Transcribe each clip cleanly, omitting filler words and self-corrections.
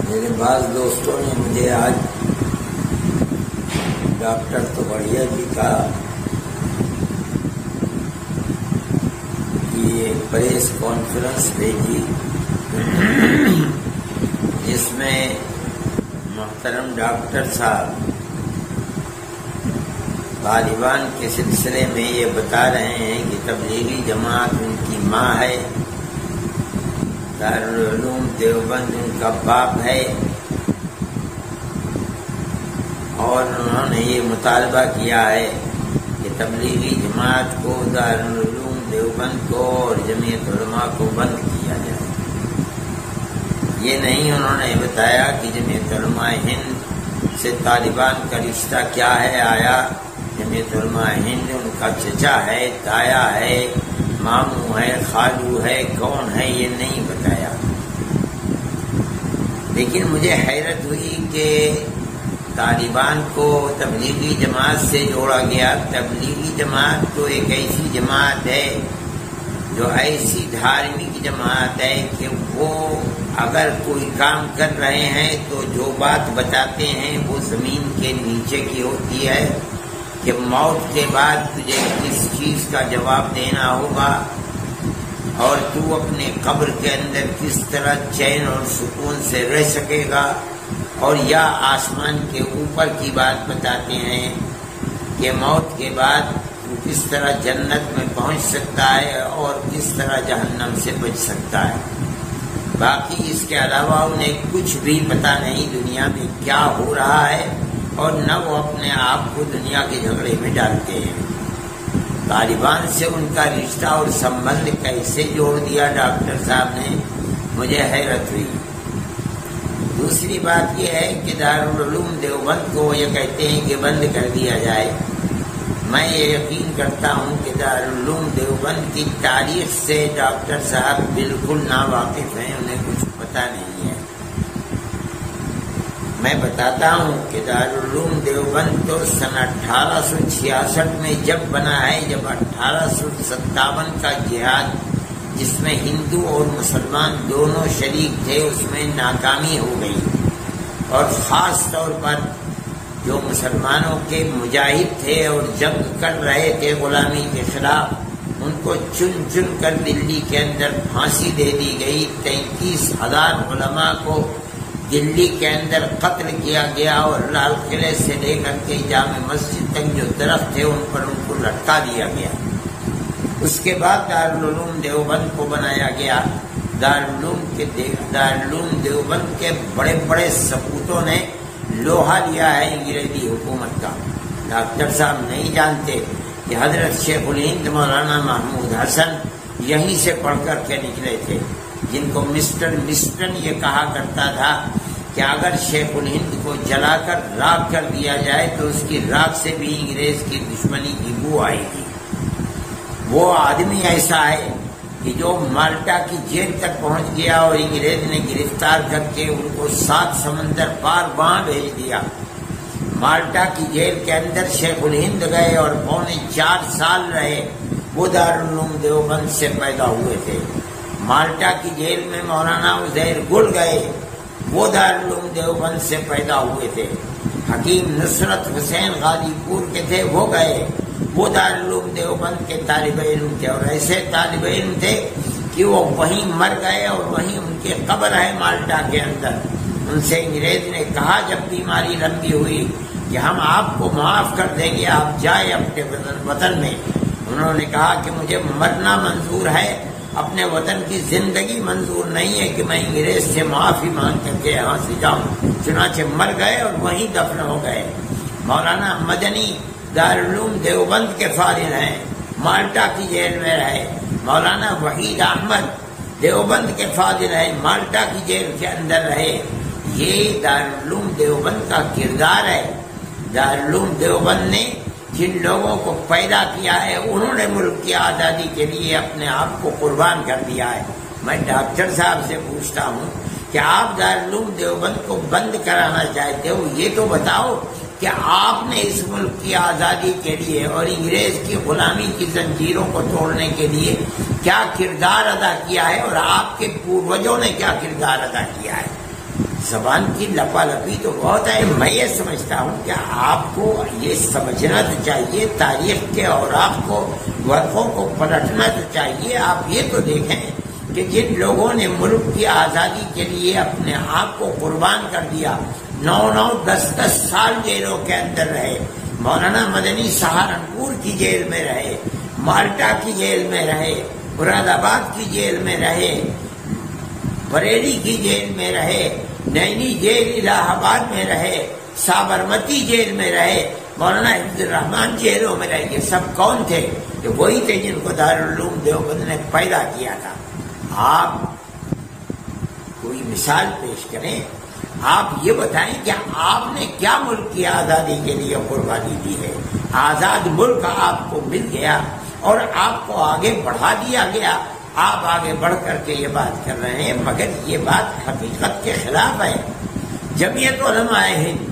میرے بعض دوستوں نے مجھے آج ڈاکٹر تو بڑھیا جی کہا کہ یہ پریس کانفرنس بھیجی جس میں محترم ڈاکٹر صاحب طالبان کے سلسلے میں یہ بتا رہے ہیں کہ تبلیغی جماعت ان کی ماں ہے، دارالعلوم دیوبند ان کا باپ ہے، اور انہوں نے یہ مطالبہ کیا ہے کہ تبلیغی جماعت کو، دارالعلوم دیوبند کو اور جمعیت علماء کو بند کیا جائے۔ یہ نہیں انہوں نے بتایا کہ جمعیت علماء ہند سے طالبان کا رشتہ کیا ہے، آیا جمعیت علماء ہند ان کا چچا ہے، تایا ہے، ماموں ہے، خالو ہے، کون ہے، یہ نہیں بتایا۔ لیکن مجھے حیرت ہوئی کہ طالبان کو تبلیغی جماعت سے جوڑا گیا۔ تبلیغی جماعت تو ایک ایسی جماعت ہے جو ایسی دھارمک جماعت ہے کہ وہ اگر کوئی کام کر رہے ہیں تو جو بات بتاتے ہیں وہ زمین کے نیچے کی ہوتی ہے کہ موت کے بعد تجھے کس چیز کا جواب دینا ہوگا اور تو اپنے قبر کے اندر کس طرح چین اور سکون سے رہ سکے گا، اور یا آسمان کے اوپر کی بات بتاتے ہیں کہ موت کے بعد تو کس طرح جنت میں پہنچ سکتا ہے اور کس طرح جہنم سے بچ سکتا ہے۔ باقی اس کے علاوہ انہیں کچھ بھی پتہ نہیں دنیا میں کیا ہو رہا ہے، اور نہ وہ اپنے آپ کو دنیا کے جھگڑے میں ڈالتے ہیں۔ طالبان سے ان کا رشتہ اور سمبند کیسے جوڑ دیا ڈاکٹر صاحب نے، مجھے حیرت ہوئی۔ دوسری بات یہ ہے کہ دارالعلوم دیوبند کو یہ کہتے ہیں کہ بند کر دیا جائے۔ میں یہ یقین کرتا ہوں کہ دارالعلوم دیوبند کی تاریخ سے ڈاکٹر صاحب بالکل ناواقف ہیں، انہیں کچھ پتہ نہیں ہے۔ میں بتاتا ہوں کہ دارالعلوم دیوبند تو سن 1866 میں جب بنا ہے، جب 1857 کا جہاد جس میں ہندو اور مسلمان دونوں شریک تھے اس میں ناکامی ہو گئی، اور خاص طور پر جو مسلمانوں کے مجاہد تھے اور جنگ کر رہے تھے غلامی کے خلاف، ان کو چن چن کر دلی کے اندر پھانسی دے دی گئی۔ 33,000 علماء کو دلی کے اندر قتل کیا گیا، اور لال قلعے سے لے کر کے جامع مسجد تک جو درخت تھے ان پر ان کو لٹکا دیا گیا۔ اس کے بعد دارالعلوم دیوبند کو بنایا گیا۔ دارالعلوم دیوبند کے بڑے بڑے سپوتوں نے لوہا لیا ہے انگریزی حکومت کا۔ ڈاکٹر صاحب نہیں جانتے کہ حضرت شیخ الہند مولانا محمود حسن یہیں سے پڑھ کر کے نکلے تھے، جن کو مسٹر مسٹن یہ کہا کرتا تھا کہ اگر شیخ الہند کو جلا کر راکھ کر دیا جائے تو اس کی راکھ سے بھی انگریز کی دشمنی کی بو آئے گی۔ وہ آدمی ایسا ہے کہ جو مالٹا کی جیل تک پہنچ گیا اور انگریز نے گرفتار کر کے ان کو 7 سمندر پار وہاں بھیج دیا۔ مالٹا کی جیل کے اندر شیخ الہند گئے اور 4 سال رہے۔ وہ دارالعلوم دیوبند سے پیدا ہوئے تھے۔ مالٹا کی جیل میں مولانا عزیر گل گئے، وہ دارالعلوم دیوبند سے پیدا ہوئے تھے۔ حکیم نصرت حسین غازی پور کے تھے، وہ گئے، وہ دارالعلوم دیوبند کے طالب علم تھے، اور ایسے طالب علم تھے کہ وہ وہیں مر گئے اور وہیں ان کی قبر ہے مالٹا کے اندر۔ ان سے انگریز نے کہا جب بیماری لمبی ہوئی کہ ہم آپ کو معاف کر دیں گے، آپ جائیں اپنے وطن میں۔ انہوں نے کہا کہ مجھے مرنا منظور ہے، اپنے وطن کی زندگی منظور نہیں ہے کہ میں انگریز سے معافی مانگ کر کے یہاں سے جاؤں۔ چنانچہ مر گئے اور وہیں دفن ہو گئے۔ مولانا مدنی دارالعلوم دیوبند کے فارغ ہیں، مالٹا کی جیل میں رہے۔ مولانا وحید احمد دیوبند کے فاضل ہیں، مالٹا کی جیل کے اندر رہے۔ یہ دارالعلوم دیوبند کا کردار ہے۔ دارالعلوم دیوبند نے جن لوگوں کو پیدا کیا ہے انہوں نے ملک کی آزادی کے لیے اپنے آپ کو قربان کر دیا ہے۔ میں ڈاکٹر صاحب سے پوچھتا ہوں کہ آپ دارالعلوم دیوبند کو بند کرانا چاہتے ہو، یہ تو بتاؤ کہ آپ نے اس ملک کی آزادی کے لیے اور انگریز کی غلامی کی زنجیروں کو توڑنے کے لیے کیا کردار ادا کیا ہے، اور آپ کے پوروجوں نے کیا کردار ادا کیا ہے۔ زبان کی لپالپی تو بہت ہے. میں یہ سمجھتا ہوں کہ آپ کو یہ سمجھنا تو چاہیے، تاریخ کے اوراق کو، ورقوں کو پلٹنا تو چاہیے. آپ یہ تو دیکھیں کہ جن لوگوں نے ملک کی آزادی کے لیے اپنے آپ کو قربان کر دیا، 9 10 سال جیلوں کے اندر رہے. مولانا مدنی سہارنپور کی جیل میں رہے، مالٹا کی جیل میں رہے، مراد آباد کی جیل میں رہے، بریلی کی جیل میں رہے، نینی جیل الہ آباد میں رہے، سابرمتی جیل میں رہے، مولانا عبد الرحمان جیلوں میں رہے. یہ سب کون تھے؟ کہ وہی تھے جن کو دارالعلوم دیوبند نے پیدا کیا تھا. آپ کوئی مثال پیش کریں، آپ یہ بتائیں کہ آپ نے کیا ملک کی آزادی کے لیے قربانی دی ہے. آزاد ملک آپ کو مل گیا اور آپ کو آگے بڑھا دیا گیا. آپ آگے بڑھ کر کے یہ بات کر رہے ہیں، مگر یہ بات حقیقت کے خلاف ہے. جمعیت علماء ہند،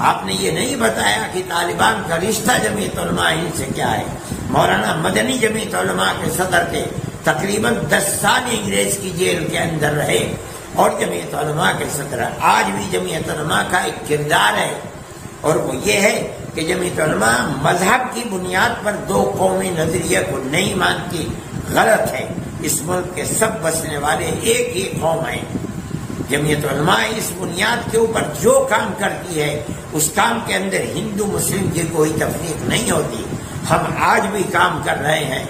آپ نے یہ نہیں بتایا کہ طالبان کا رشتہ جمعیت علماء ہند سے کیا ہے. مولانا مدنی جمعیت علماء کے صدر تھے، تقریباً 10 سال انگریز کی جیل کے اندر رہے اور جمعیت علماء کے صدر. آج بھی جمعیت علماء کا ایک کردار ہے اور وہ یہ ہے کہ جمعیت علماء مذہب کی بنیاد پر 2 قومی نظریے کو نہیں مانتی. غلط ہے. اس ملک کے سب بسنے والے ایک ہی قوم ہیں. جمعیت علماء اس بنیاد کے اوپر جو کام کرتی ہے اس کام کے اندر ہندو مسلم کی کوئی تفریق نہیں ہوتی. ہم آج بھی کام کر رہے ہیں.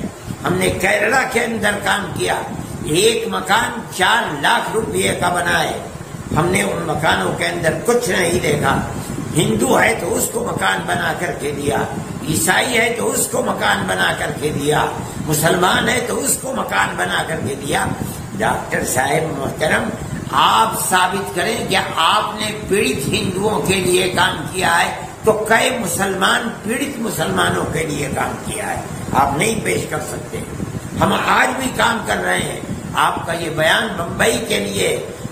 ہم نے کیرلا کے اندر کام کیا. ایک مکان 4 لاکھ روپے کا بنا ہے. ہم نے ان مکانوں کے اندر کچھ نہیں دیکھا. ہندو ہے تو اس کو مکان بنا کر کے دیا، عیسائی ہے تو اس کو مکان بنا کر کے دیا، مسلمان ہے تو اس کو مکان بنا کر کے دیا. ڈاکٹر صاحب محترم، آپ ثابت کریں کہ آپ نے پیڑت ہندوؤں کے لیے کام کیا ہے تو کئی مسلمان پیڑت مسلمانوں کے لیے کام کیا ہے. آپ نہیں پیش کر سکتے. ہم آج بھی کام کر رہے ہیں. آپ کا یہ بیان بمبئی کے لیے،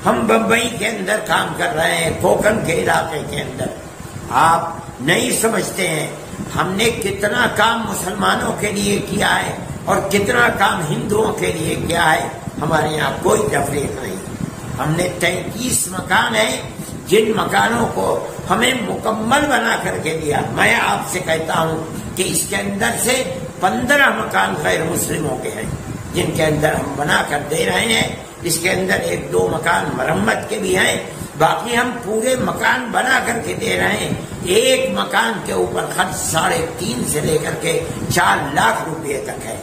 ہم بمبئی کے اندر کام کر رہے ہیں، کوکن کے علاقے کے اندر. آپ نہیں سمجھتے ہیں ہم نے کتنا کام مسلمانوں کے لیے کیا ہے اور کتنا کام ہندوؤں کے لیے کیا ہے. ہمارے یہاں کوئی تفریق نہیں. ہم نے 33 مکان ہیں جن مکانوں کو ہمیں مکمل بنا کر کے دیا. میں آپ سے کہتا ہوں کہ اس کے اندر سے 15 مکان غیر مسلموں کے ہیں جن کے اندر ہم بنا کر دے رہے ہیں. اس کے اندر 1-2 مکان مرمت کے بھی ہیں، باقی ہم پورے مکان بنا کر کے دے رہے ہیں. ایک مکان کے اوپر خرچ 3.5 سے لے کر کے 4 لاکھ روپے تک ہے.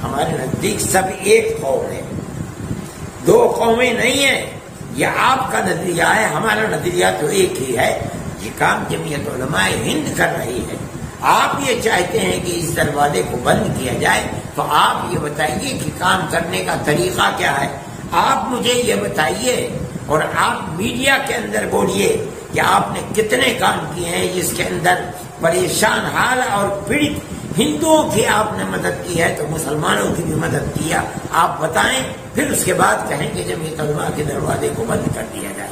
ہمارے نزدیک سب ایک قوم ہے، 2 قومیں نہیں ہیں. یہ آپ کا نظریہ ہے، ہمارا نظریہ تو ایک ہی ہے. یہ کام جمعیت علماء ہند کر رہی ہے. آپ یہ چاہتے ہیں کہ اس دروازے کو بند کیا جائے تو آپ یہ بتائیے کہ کام کرنے کا طریقہ کیا ہے. آپ مجھے یہ بتائیے اور آپ میڈیا کے اندر بولیے کہ آپ نے کتنے کام کیے ہیں جس کے اندر پریشان حال اور پیڑت ہندوؤں کی آپ نے مدد کی ہے تو مسلمانوں کی بھی مدد کیا. آپ بتائیں، پھر اس کے بعد کہیں کہ جمعیت علماء کے دروازے کو بند کر دیا جائے.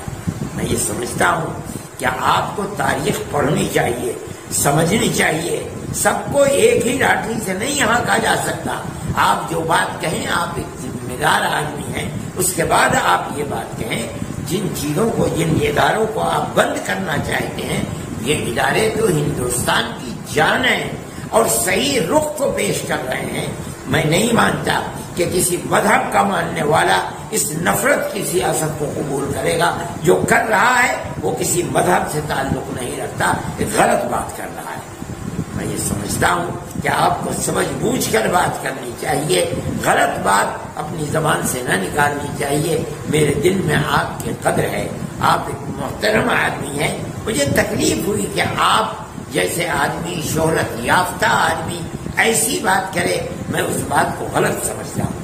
میں یہ سمجھتا ہوں کہ آپ کو تاریخ پڑھنی چاہیے، سمجھنی چاہیے. سب کو ایک ہی لاٹھی سے نہیں یہاں کہا جا سکتا. آپ جو بات کہیں، آپ ایک ذمہ دار آدمی ہیں. اس کے بعد آپ یہ بات کہیں. جن چیزوں کو، جن اداروں کو آپ بند کرنا چاہتے ہیں، یہ ادارے تو ہندوستان کی جان ہیں اور صحیح رخ کو پیش کر رہے ہیں. میں نہیں مانتا کہ کسی مذہب کا ماننے والا اس نفرت کی سیاست کو قبول کرے گا. جو کر رہا ہے وہ کسی مذہب سے تعلق نہیں رکھتا، ایک غلط بات کر رہا ہے. میں یہ سمجھتا ہوں کہ آپ کو سمجھ بوجھ کر بات کرنی چاہیے، غلط بات اپنی زبان سے نہ نکالنی چاہیے. میرے دل میں آپ کی قدر ہے، آپ ایک محترم آدمی ہیں. مجھے تکلیف ہوئی کہ آپ جیسے آدمی، شہرت یافتہ آدمی ایسی بات کرے. میں اس بات کو غلط سمجھتا ہوں.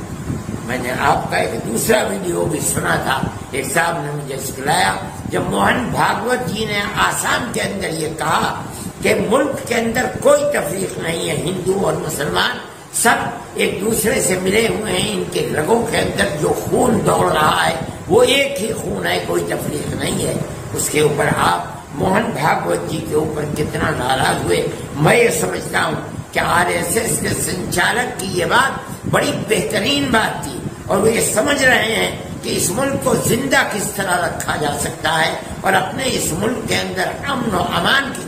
میں نے آپ کا ایک دوسرا ویڈیو بھی سنا تھا. ایک صاحب نے مجھے سکھلایا جب موہن بھاگوت جی نے آسام کے اندر یہ کہا کہ ملک کے اندر کوئی تفریق نہیں ہے، ہندو اور مسلمان سب ایک دوسرے سے ملے ہوئے ہیں. ان کے رگوں کے اندر جو خون دوڑ رہا ہے وہ ایک ہی خون ہے، کوئی تفریق نہیں ہے. اس کے اوپر آپ موہن بھاگوت جی کے اوپر کتنا ناراض ہوئے. میں یہ سمجھتا ہوں کہ RSS کے سنچالک کی یہ بات بڑی بہترین بات تھی اور وہ یہ سمجھ رہے ہیں کہ کہ اس ملک کو زندہ کس طرح رکھا جا سکتا ہے اور اپنے اس ملک کے اندر امن و امان کی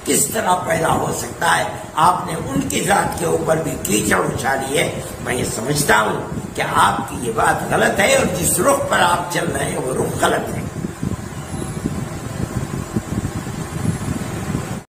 کس طرح پیدا ہو سکتا ہے. آپ نے ان کی ذات کے اوپر بھی کیچڑ اچھالی ہے. میں یہ سمجھتا ہوں کہ آپ کی یہ بات غلط ہے اور جس رخ پر آپ چل رہے ہیں وہ رخ غلط ہے.